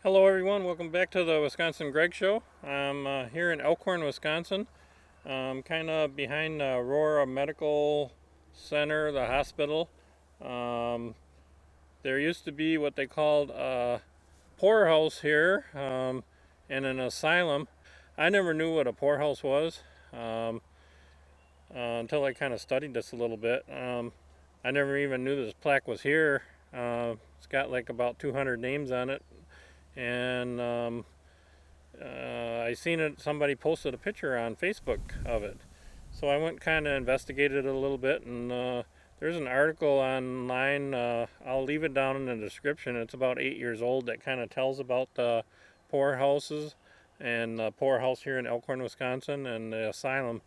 Hello everyone, welcome back to the Wisconsin Greg Show. I'm here in Elkhorn, Wisconsin, kind of behind Aurora Medical Center, the hospital. Um, there used to be what they called a poor house here, and an asylum. I never knew what a poor house was um, until I kind of studied this a little bit. I never even knew this plaque was here. It's got like about 200 names on it, and I seen it. Somebody posted a picture on Facebook of it, so I went kind of investigated it a little bit, and there's an article online. I'll leave it down in the description. It's about 8 years old. That kind of tells about the poor houses and the poor house here in Elkhorn, Wisconsin, and the asylum.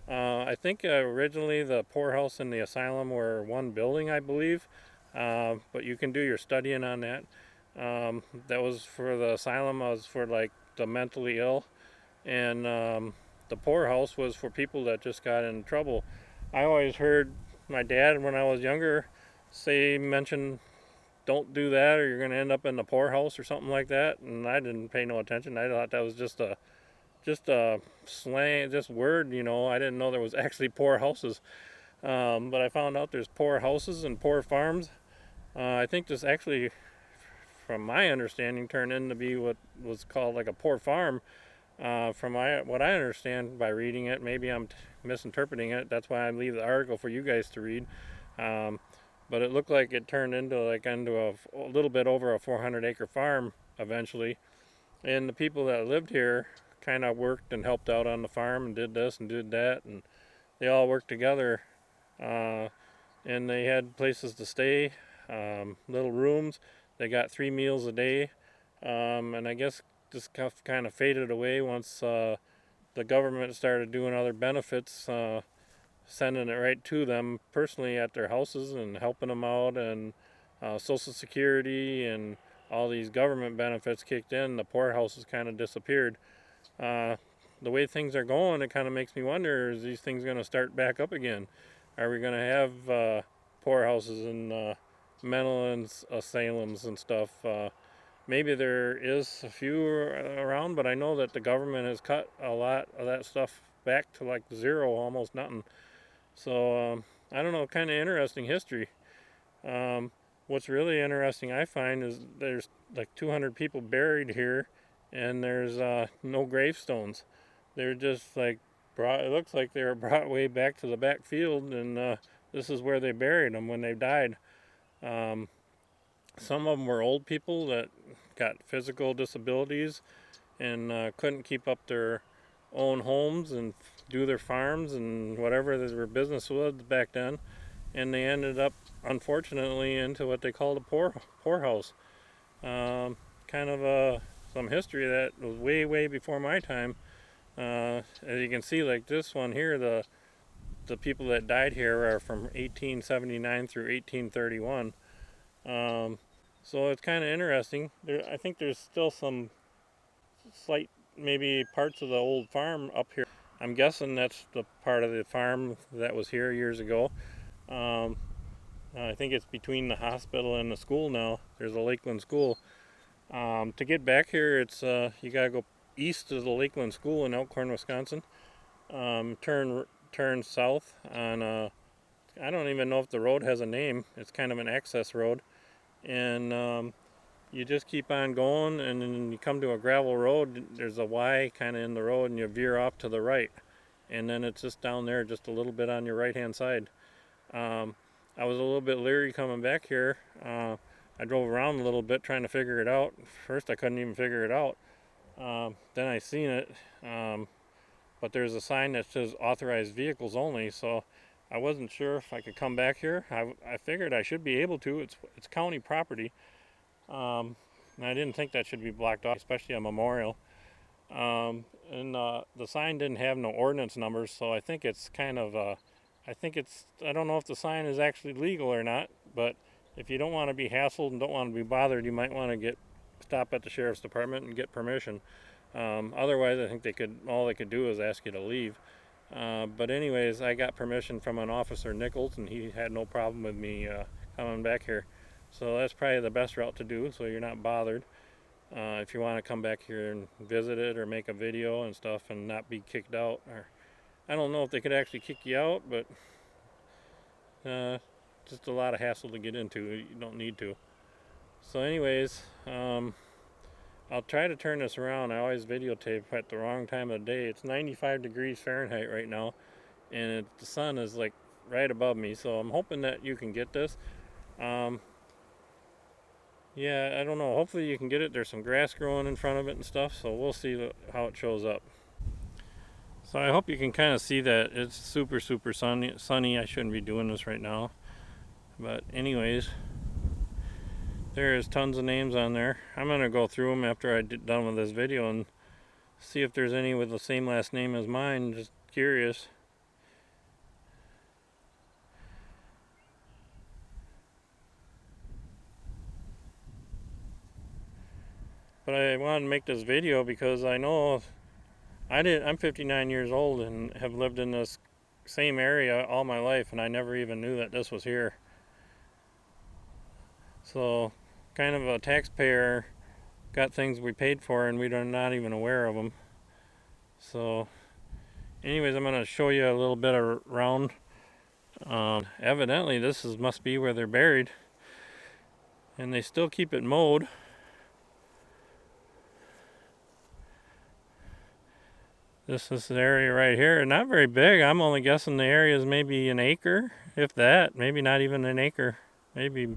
I think originally the poor house and the asylum were one building, I believe, but you can do your studying on that. That was for the asylum, was for like the mentally ill, and the poor house was for people that just got in trouble. I always heard my dad when I was younger mention, don't do that or you're going to end up in the poor house or something like that, and I didn't pay no attention. I thought that was just a slang, just word, I didn't know there was actually poor houses. But I found out there's poor houses and poor farms. I think this actually, from my understanding, turned into be what was called like a poor farm. What I understand by reading it, maybe I'm misinterpreting it. That's why I leave the article for you guys to read. Um, but it looked like it turned into a little bit over a 400-acre farm eventually. And the people that lived here kind of worked and helped out on the farm and did this and did that, and they all worked together. Uh, and they had places to stay, little rooms. They got 3 meals a day, and I guess this stuff kind of faded away once the government started doing other benefits, sending it right to them personally at their houses and helping them out, and Social Security and all these government benefits kicked in. The poor houses kind of disappeared. Uh, the way things are going, it kind of makes me wonder, is these things going to start back up again? Are we going to have poor houses and mental asylums and stuff? Maybe there is a few around, but I know that the government has cut a lot of that stuff back to like zero, almost nothing. So I don't know, kind of interesting history. What's really interesting, I find, is there's like 200 people buried here, and there's no gravestones. They're just like brought. It looks like they were brought way back to the back field, and this is where they buried them when they died. Um, some of them were old people that got physical disabilities and couldn't keep up their own homes and do their farms and whatever their business was back then, and they ended up, unfortunately, into what they called a poorhouse. Kind of some history that was way before my time. As you can see, like this one here, the people that died here are from 1879 through 1831. So it's kind of interesting. I think there's still some slight, maybe parts of the old farm up here. I'm guessing that's the part of the farm that was here years ago. Um, I think it's between the hospital and the school now. There's a Lakeland school. To get back here, it's you gotta go east of the Lakeland School in Elkhorn, Wisconsin. Turn south on I don't even know if the road has a name. It's kind of an access road, and you just keep on going, and then you come to a gravel road. There's a Y kind of in the road, and you veer off to the right, and then it's just down there, just a little bit on your right hand side. I was a little bit leery coming back here. I drove around a little bit trying to figure it out. First, I couldn't even figure it out. Then I seen it, but there's a sign that says authorized vehicles only, so I wasn't sure if I could come back here. I figured I should be able to. It's county property, and I didn't think that should be blocked off, especially a memorial. And the sign didn't have no ordinance numbers, so I think it's kind of I don't know if the sign is actually legal or not, but if you don't want to be hassled and don't want to be bothered, you might want to stop at the sheriff's department and get permission. Otherwise, I think all they could do is ask you to leave. But anyways, I got permission from an officer, Nichols, and he had no problem with me coming back here. So that's probably the best route to do, so you're not bothered. if you want to come back here and visit it or make a video and stuff and not be kicked out. Or I don't know if they could actually kick you out, but just a lot of hassle to get into. You don't need to. So anyways, I'll try to turn this around. I always videotape at the wrong time of the day. It's 95 degrees Fahrenheit right now, and the sun is like right above me, so I'm hoping that you can get this. Yeah, I don't know. Hopefully you can get it. There's some grass growing in front of it and stuff, so we'll see how it shows up. So I hope you can kind of see that it's super sunny. I shouldn't be doing this right now, but anyways, there is tons of names on there. I'm gonna go through them after I get done with this video and see if there's any with the same last name as mine. Just curious. But I wanted to make this video because I know I'm 59 years old and have lived in this same area all my life, and I never even knew that this was here. So kind of a taxpayer, got things we paid for and we're not even aware of them. So anyways, I'm going to show you a little bit around. Evidently this must be where they're buried, and they still keep it mowed. This is the area right here, not very big. I'm only guessing the area is maybe an acre, if that, maybe not even an acre, maybe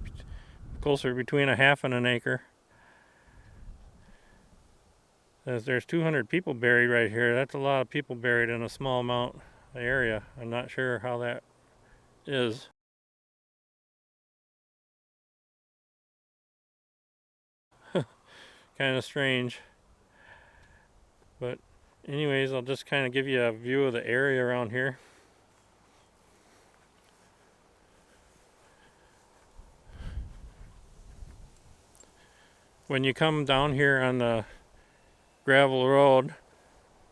closer between a half and an acre. As there's 200 people buried right here. That's a lot of people buried in a small amount of area. I'm not sure how that is. Kind of strange. But anyways, I'll just kind of give you a view of the area around here. When you come down here on the gravel road,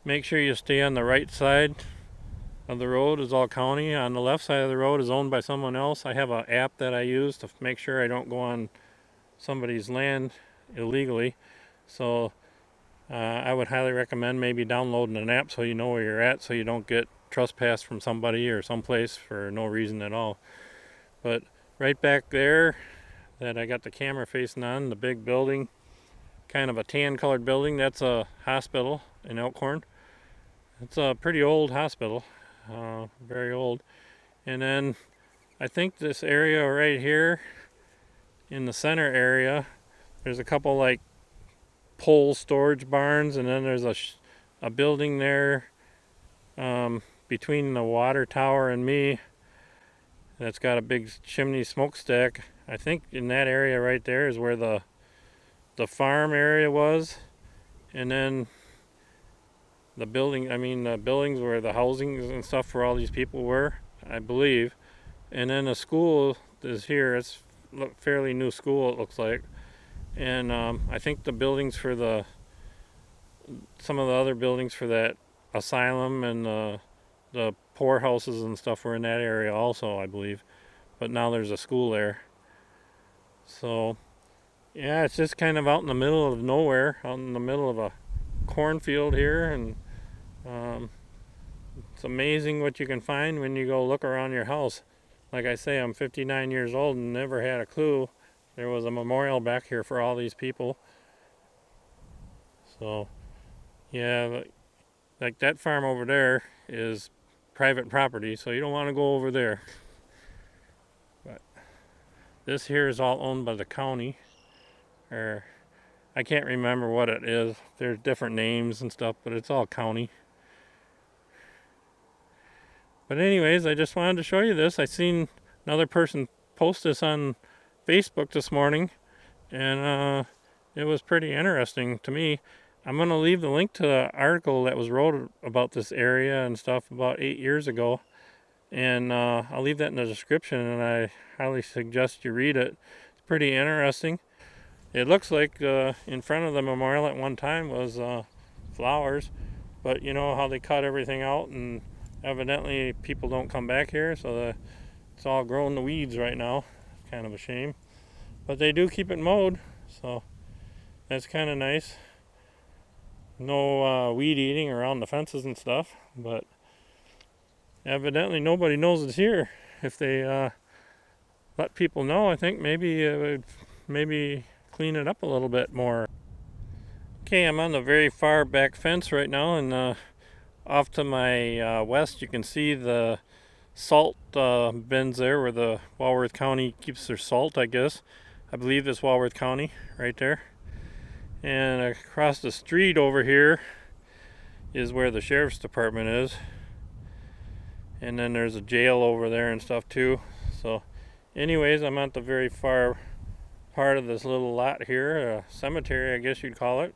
make sure you stay on the right side of the road. Is all county. On the left side of the road is owned by someone else. I have an app that I use to make sure I don't go on somebody's land illegally. So I would highly recommend maybe downloading an app so you know where you're at, so you don't get trespassed from somebody or someplace for no reason at all. But right back there that I got the camera facing on, the big building, kind of a tan colored building, that's a hospital in Elkhorn. It's a pretty old hospital, very old. And then I think this area right here in the center area, there's a couple like pole storage barns, and then there's a building there between the water tower and me that's got a big chimney smokestack. I think in that area right there is where the farm area was, and then the buildings where the housing and stuff for all these people were, I believe. And then the school is here. It's a fairly new school, it looks like. And I think the buildings for some of the other buildings for that asylum and the poor houses and stuff were in that area also, I believe. But now there's a school there. So yeah, it's just kind of out in the middle of nowhere, out in the middle of a cornfield here, and it's amazing what you can find when you go look around your house. Like I say, I'm 59 years old and never had a clue there was a memorial back here for all these people. So yeah, like that farm over there is private property, so you don't want to go over there. But this here is all owned by the county, or I can't remember what it is. There's different names and stuff, but it's all county. But anyways, I just wanted to show you this. I seen another person post this on Facebook this morning, and it was pretty interesting to me. I'm going to leave the link to the article that was wrote about this area and stuff about 8 years ago, and I'll leave that in the description, and I highly suggest you read it. It's pretty interesting. It looks like in front of the memorial at one time was flowers, but you know how they cut everything out, and evidently people don't come back here, so it's all grown to weeds right now. Kind of a shame, but they do keep it mowed. So That's kind of nice. No weed eating around the fences and stuff, but evidently nobody knows it's here. If they let people know, I think maybe it would clean it up a little bit more. Okay, I'm on the very far back fence right now, and off to my west you can see the salt bins there where the Walworth County keeps their salt, I guess. I believe it's Walworth County right there. And across the street over here is where the sheriff's department is. And then there's a jail over there and stuff too. So anyways, I'm at the very far part of this little lot here, a cemetery I guess you'd call it,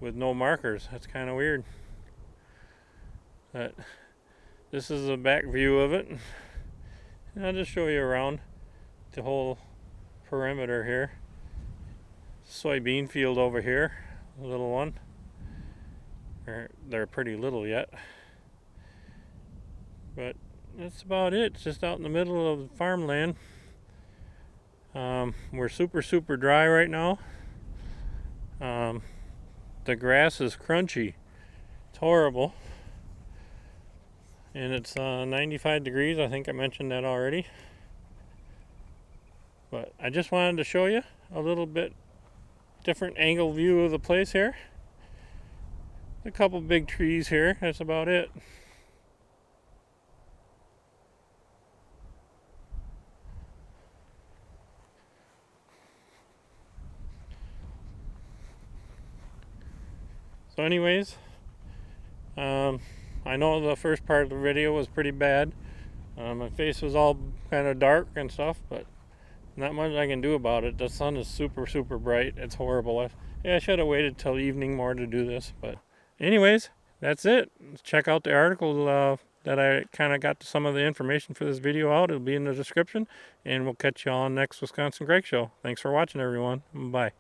with no markers. That's kind of weird. But this is a back view of it. And I'll just show you around the whole perimeter here. Soybean field over here, a little one. They're pretty little yet. But that's about it. It's just out in the middle of the farmland. We're super dry right now. The grass is crunchy. It's horrible. And it's 95 degrees. I think I mentioned that already. But I just wanted to show you a little bit different angle view of the place here. A couple big trees here. That's about it. So anyways, I know the first part of the video was pretty bad. My face was all kind of dark and stuff, but not much I can do about it. The sun is super bright. It's horrible. I should have waited till evening more to do this, but anyways, that's it. Check out the article that I kind of got some of the information for this video out. It'll be in the description, and we'll catch you on next Wisconsin Greg Show. Thanks for watching, everyone. Bye.